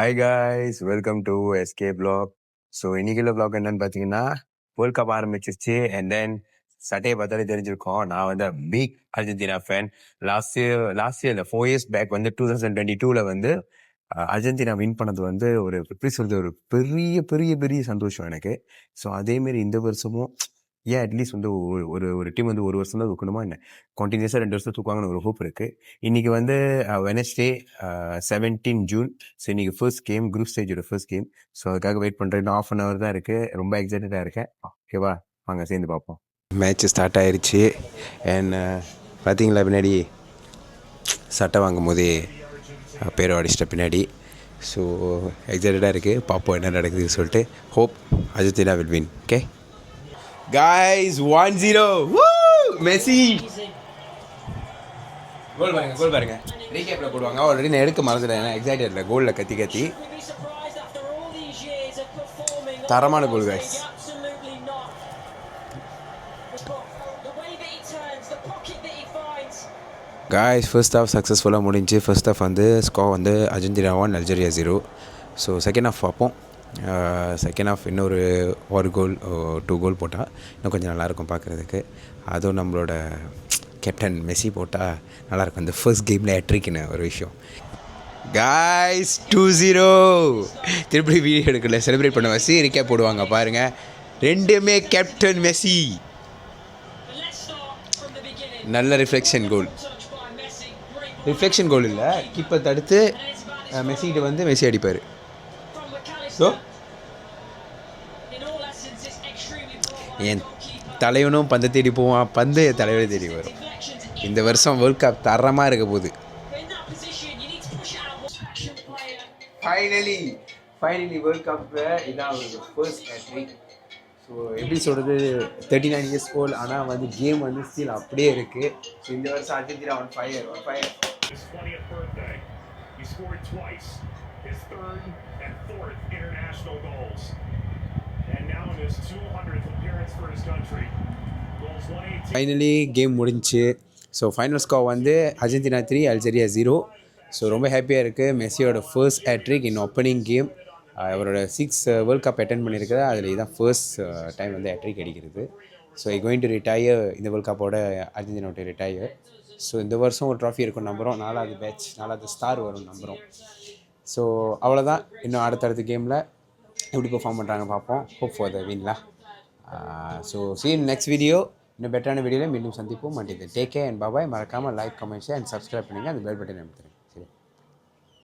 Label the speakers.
Speaker 1: Hi guys, welcome to SK blog. So இன்னைக்குள்ள blog என்னன்னு பார்த்தீங்கன்னா, வேர்ல்ட் கப் ஆரம்பிச்சிருச்சு. அண்ட் தென் சட்டையை பார்த்தாலே தெரிஞ்சிருக்கோம், நான் வந்து big Argentina fan. Last year 4 years back வந்து 2022ல வந்து அர்ஜென்டினா வின் பண்ணது வந்து ஒரு எப்படி சொல்றது, ஒரு பெரிய பெரிய பெரிய சந்தோஷம் எனக்கு. ஸோ அதேமாரி இந்த வருஷமும் ஏன் அட்லீஸ்ட் வந்து ஒரு ஒரு டீம் வந்து ஒரு வருஷம் தான் தூக்கணுமா என்ன, கண்டினியூஸாக 2 வருஷம் தூக்குவாங்கன்னு ஒரு ஹோப் இருக்குது. இன்றைக்கி வந்து வெனஸ்டே 17 ஜூன். ஸோ இன்றைக்கி ஃபர்ஸ்ட் கேம், குரூப் ஸ்டேஜோட ஃபர்ஸ்ட் கேம். ஸோ அதுக்காக வெயிட் பண்ணுறேன். இன்னும் ½ hour தான் இருக்குது. ரொம்ப எக்ஸைட்டடாக இருக்கேன். ஓகேவா, வாங்க சேர்ந்து பார்ப்போம். மேட்ச் ஸ்டார்ட் ஆயிடுச்சு. அண்ட் பார்த்தீங்களா, பின்னாடி சட்டை வாங்கும் போதே பேரை அடிச்சிட்ட பின்னாடி. ஸோ எக்ஸைட்டடாக இருக்குது, பார்ப்போம் என்ன நடக்குதுன்னு சொல்லிட்டு. Hope Argentina will win. Okay guys, 1-0. Woo! Messi கோல் பாருங்க ரீகேப்ல போடுவாங்க. ஆல்ரெடி நான் எடுக்க மறந்துட்டேன், எக்ஸைட்டட்ல கோல்ல கத்தி தரமான கோல் guys. ஃபர்ஸ்ட் ஹாஃப் சக்ஸஸ்ஃபுல்லாக முடிஞ்சு. ஃபர்ஸ்ட் ஹாஃப் வந்து ஸ்கோர் வந்து Argentina 1, Algeria 0. So second half பார்ப்போம். செகண்ட் ஹாஃப் இன்னொரு 1 கோல் 2 கோல் போட்டால் இன்னும் கொஞ்சம் நல்லாயிருக்கும் பார்க்குறதுக்கு. அதுவும் நம்மளோட கேப்டன் மெஸ்ஸி போட்டால் நல்லாயிருக்கும். அந்த ஃபர்ஸ்ட் கேமில் ஹேட்ரிக்னு ஒரு விஷயம். காய்ஸ் 2-0. திருப்பி வீடியோ எடுக்கல, செலிப்ரேட் பண்ண மெஸ்ஸி ரிக்கே போடுவாங்க பாருங்கள். ரெண்டுமே கேப்டன் மெஸ்ஸி. நல்ல ரிஃப்ளெக்ஷன் கோல் இல்லை, கீப்பர் தடுத்து மெஸ்ஸிகிட்ட வந்து மெஸ்ஸி அடிப்பார். ஸோ என் தலைவனும் பந்தை தேடி போவான், பந்து என் தலைவனை தேடி வரும். இந்த வருஷம் வேர்ல்ட் கப் தரமாக இருக்க போகுது. ஃபைனலி வேர்ல்ட் கப்பில் இதான் ஒரு ஃபர்ஸ்ட் ஹேட்ரிக். ஸோ எப்படி சொல்கிறது, 39 இயர்ஸ் ஓல்ட். ஆனால் வந்து கேம் வந்து ஸ்டில் அப்படியே இருக்குது. ஸோ இந்த வருஷம் Argentina on fire. He scored twice, his third and fourth international goals. And now in his 200th appearance for his country. Goals 118. Finally game முடிஞ்சிச்சு. ஸோ ஃபைனல் ஸ்கோர் வந்து Argentina 3, Algeria 0. So ரொம்ப ஹாப்பியாக இருக்குது. மெஸ்ஸியோட first hat-trick இன் opening game. அவரோட 6 world cup attend பண்ணியிருக்கிறது, அதில் இதுதான் first time வந்து ஹேட்ரிக் அடிக்கிறது. So going to retire. இந்த வேர்ல்ட் கப்போட அர்ஜென்டினாவோட ரிட்டையர். ஸோ இந்த வருஷம் ஒரு ட்ராஃபி இருக்கும் நம்புகிறோம். 4வது ஸ்டார் வரும் நம்புகிறோம். ஸோ அவ்வளோதான். இன்னும் அடுத்தடுத்த கேமில் எப்படி பெர்ஃபார்ம் பண்ணுறாங்க பார்ப்போம். ஹோப் ஃபார் த வின்லாம். So see you in next video. இன்னும் பெட்டரான வீடியோவில் மீண்டும் சந்திப்போம். Take care and bye. மறக்காமல் like, comment, share and subscribe பண்ணுங்கள். அந்த பெல் பட்டன் அமுத்துங்க.